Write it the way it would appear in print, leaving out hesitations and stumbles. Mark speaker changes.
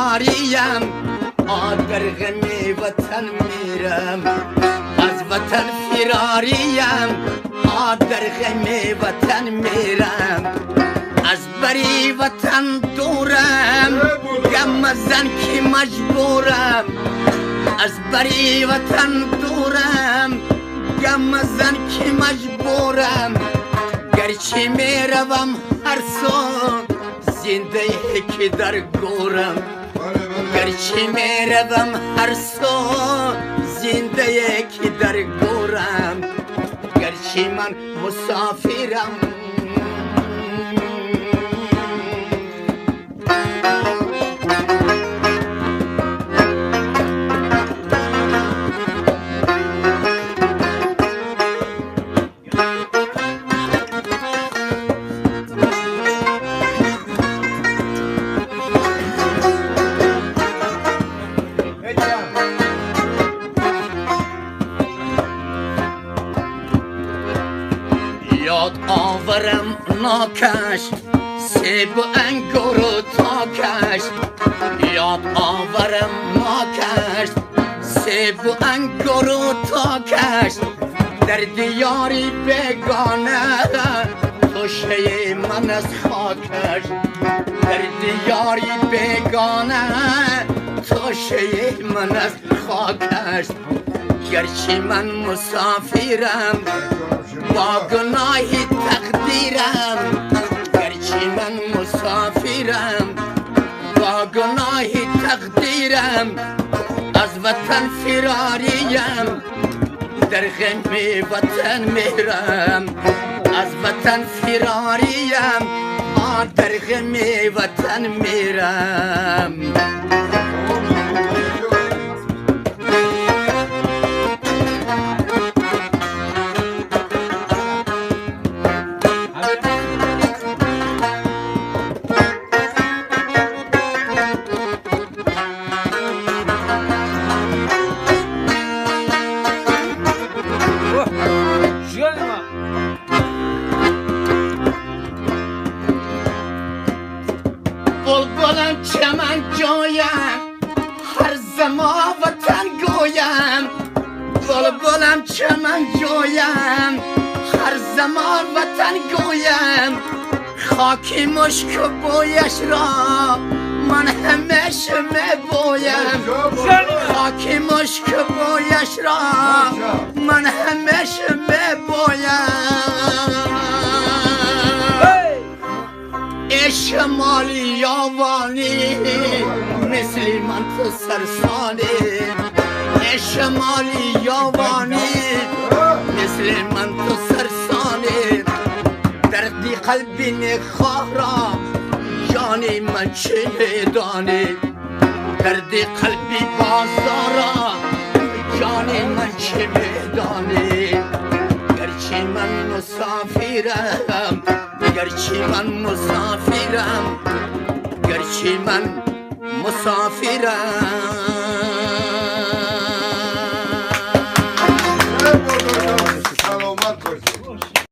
Speaker 1: فراریم در غم وطن میرم از وطن فراریم در غم وطن میرم از بری وطن دورم غم زن که مجبورم از بری وطن دورم غم زن که مجبورم گرچه میروم هر سو زنده که در گورم گرچه میروم هر سو زنده که در گورم گرچه من مسافرم یاد آورم ناکش سیب و انگور و تاکش یاد آورم ناکش سیب و انگور و تاکش در دیاری بگانه توشه من از خاکش در دیاری بگانه توشه من از خاکش گرچه من مسافرم با گناهی تقدیرم گرچه من مسافرم با گناهی تقدیرم از وطن فراریم در غم وطن میرم از وطن فراریم در غم وطن میرم بلبلم چمن جویم هر زمان وطن گویم بلبلم چمن جویم هر زمان وطن گویم خاکی مشک و بویش را من همیشه میبویم خاکی مشک و بویش را من همیشه میبویم شمالی یاوانی مثل من تو سرسانی شمالی یاوانی مثل من تو سرسانی دردی قلبی نخواه را جانی من چه میدانی دردی قلبی بازارا جانی من چه میدانی گرچه من مسافرم گرچه من مسافرم گرچه من مسافرم